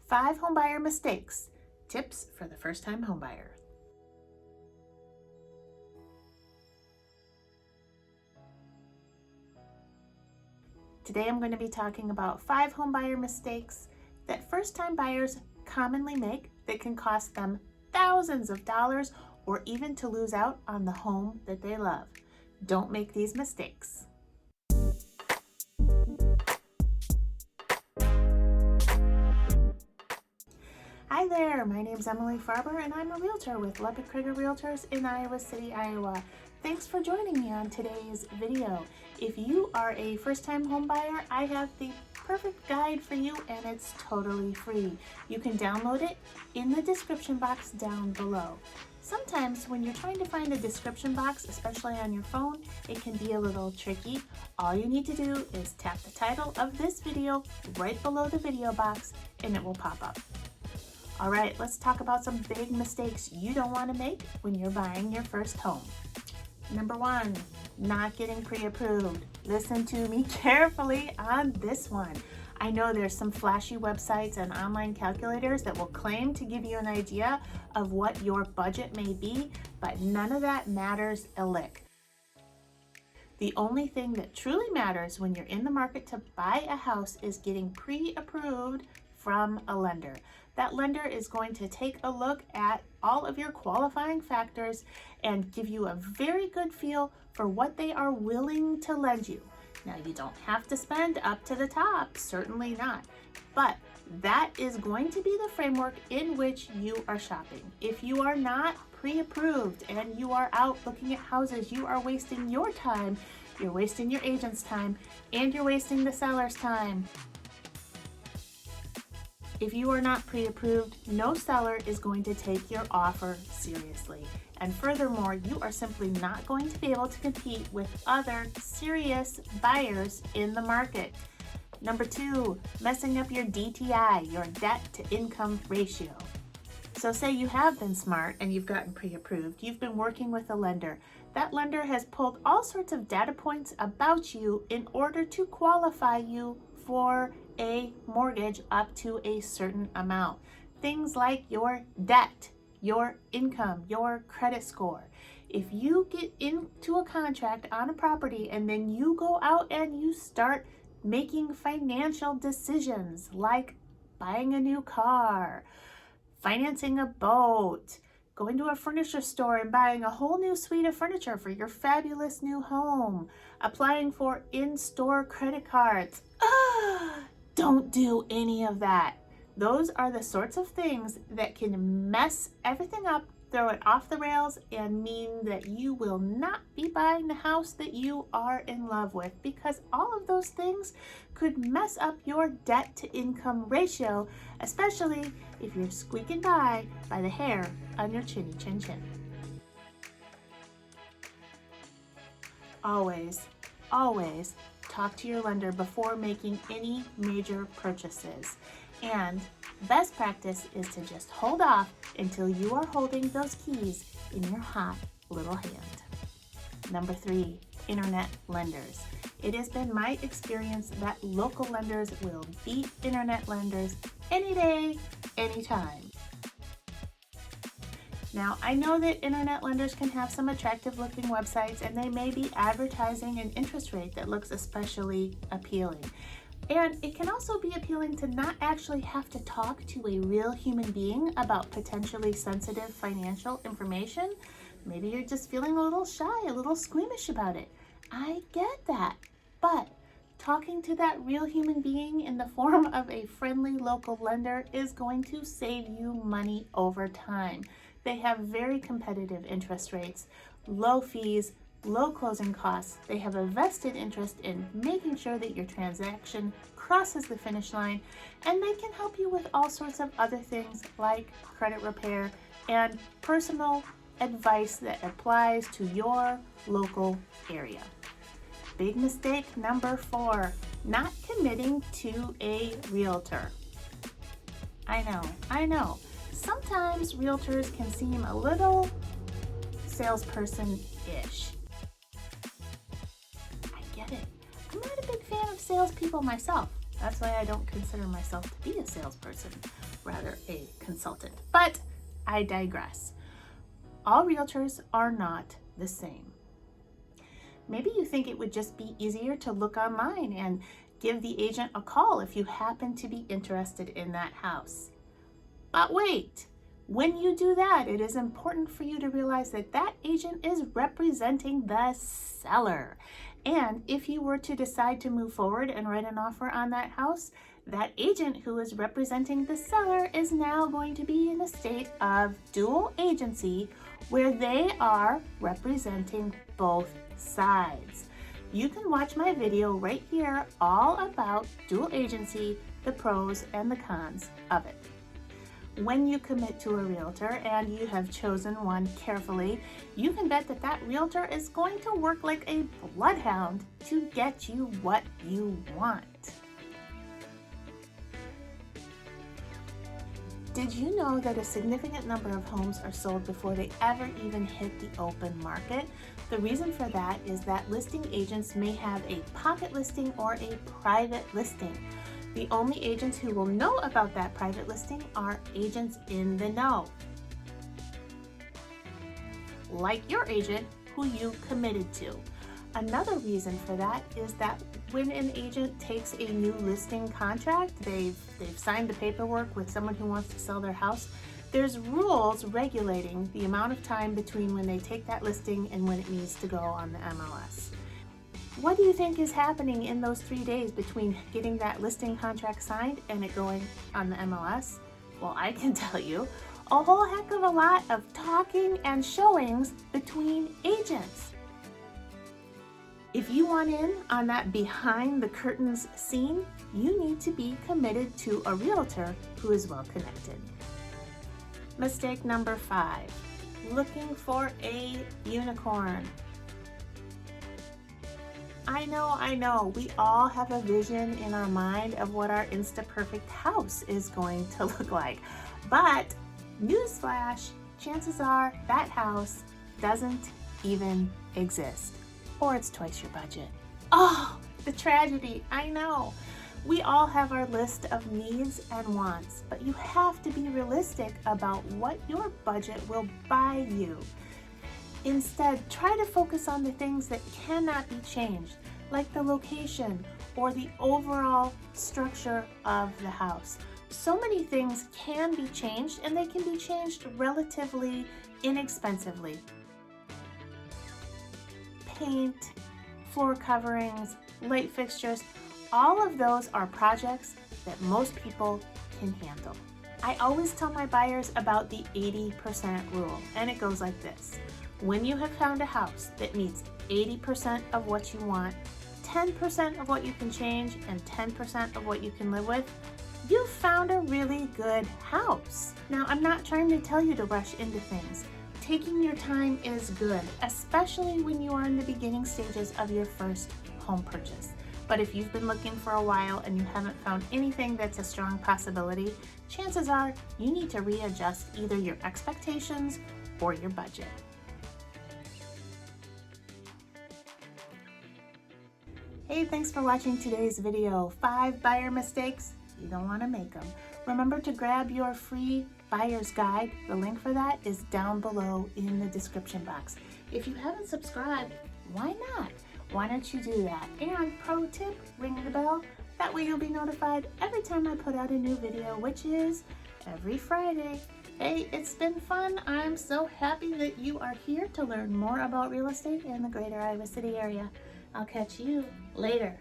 5 homebuyer mistakes, tips for the first-time homebuyer. Today I'm going to be talking about 5 homebuyer mistakes that first-time buyers commonly make that can cost them thousands of dollars or even to lose out on the home that they love. Don't make these mistakes. Hi there, my name is Emily Farber and I'm a realtor with Leopard Krieger Realtors in Iowa City, Iowa. Thanks for joining me on today's video. If you are a first-time home buyer, I have the perfect guide for you and it's totally free. You can download it in the description box down below. Sometimes when you're trying to find a description box, especially on your phone, it can be a little tricky. All you need to do is tap the title of this video right below the video box and it will pop up. All right, let's talk about some big mistakes you don't want to make when you're buying your first home. Number 1, not getting pre-approved. Listen to me carefully on this one. I know there's some flashy websites and online calculators that will claim to give you an idea of what your budget may be, but none of that matters a lick. The only thing that truly matters when you're in the market to buy a house is getting pre-approved from a lender. That lender is going to take a look at all of your qualifying factors and give you a very good feel for what they are willing to lend you. Now, you don't have to spend up to the top, certainly not, but that is going to be the framework in which you are shopping. If you are not pre-approved and you are out looking at houses, you are wasting your time, you're wasting your agent's time, and you're wasting the seller's time. If you are not pre-approved, no seller is going to take your offer seriously. And furthermore, you are simply not going to be able to compete with other serious buyers in the market. Number 2, messing up your DTI, your debt to income ratio. So say you have been smart and you've gotten pre-approved, you've been working with a lender. That lender has pulled all sorts of data points about you in order to qualify you for a mortgage up to a certain amount. Things like your debt, your income, your credit score. If you get into a contract on a property and then you go out and you start making financial decisions like buying a new car, financing a boat, going to a furniture store and buying a whole new suite of furniture for your fabulous new home, applying for in-store credit cards. Don't do any of that. Those are the sorts of things that can mess everything up, throw it off the rails, and mean that you will not be buying the house that you are in love with, because all of those things could mess up your debt to income ratio, especially if you're squeaking by the hair on your chinny chin chin. Always talk to your lender before making any major purchases. And best practice is to just hold off until you are holding those keys in your hot little hand. Number 3, internet lenders. It has been my experience that local lenders will beat internet lenders any day, anytime. Now, I know that internet lenders can have some attractive looking websites and they may be advertising an interest rate that looks especially appealing. And it can also be appealing to not actually have to talk to a real human being about potentially sensitive financial information. Maybe you're just feeling a little shy, a little squeamish about it. I get that, but talking to that real human being in the form of a friendly local lender is going to save you money over time. They have very competitive interest rates, low fees, low closing costs. They have a vested interest in making sure that your transaction crosses the finish line, and they can help you with all sorts of other things like credit repair and personal advice that applies to your local area. Big mistake number 4, not committing to a realtor. I know. Sometimes realtors can seem a little salesperson-ish. I get it. I'm not a big fan of salespeople myself. That's why I don't consider myself to be a salesperson, rather a consultant. But I digress. All realtors are not the same. Maybe you think it would just be easier to look online and give the agent a call if you happen to be interested in that house. But wait, when you do that, it is important for you to realize that that agent is representing the seller. And if you were to decide to move forward and write an offer on that house, that agent who is representing the seller is now going to be in a state of dual agency where they are representing both sides. You can watch my video right here all about dual agency, the pros and the cons of it. When you commit to a realtor and you have chosen one carefully, you can bet that that realtor is going to work like a bloodhound to get you what you want. Did you know that a significant number of homes are sold before they ever even hit the open market? The reason for that is that listing agents may have a pocket listing or a private listing. The only agents who will know about that private listing are agents in the know. Like your agent who you committed to. Another reason for that is that when an agent takes a new listing contract, they've signed the paperwork with someone who wants to sell their house, there's rules regulating the amount of time between when they take that listing and when it needs to go on the MLS. What do you think is happening in those 3 days between getting that listing contract signed and it going on the MLS? Well, I can tell you, a whole heck of a lot of talking and showings between agents. If you want in on that behind the curtains scene, you need to be committed to a realtor who is well connected. Mistake number 5, looking for a unicorn. I know, we all have a vision in our mind of what our Insta-perfect house is going to look like. But newsflash, chances are that house doesn't even exist. Or it's twice your budget. Oh, the tragedy, I know. We all have our list of needs and wants, but you have to be realistic about what your budget will buy you. Instead, try to focus on the things that cannot be changed, like the location or the overall structure of the house. So many things can be changed, and they can be changed relatively inexpensively. Paint, floor coverings, light fixtures, all of those are projects that most people can handle. I always tell my buyers about the 80% rule, and it goes like this. When you have found a house that meets 80% of what you want, 10% of what you can change, and 10% of what you can live with, you've found a really good house. Now, I'm not trying to tell you to rush into things. Taking your time is good, especially when you are in the beginning stages of your first home purchase. But if you've been looking for a while and you haven't found anything that's a strong possibility, chances are you need to readjust either your expectations or your budget. Hey, thanks for watching today's video. 5 buyer mistakes, you don't want to make them. Remember to grab your free buyer's guide. The link for that is down below in the description box. If you haven't subscribed, why not? Why don't you do that? And pro tip, ring the bell. That way you'll be notified every time I put out a new video, which is every Friday. Hey, it's been fun. I'm so happy that you are here to learn more about real estate in the greater Iowa City area. I'll catch you later.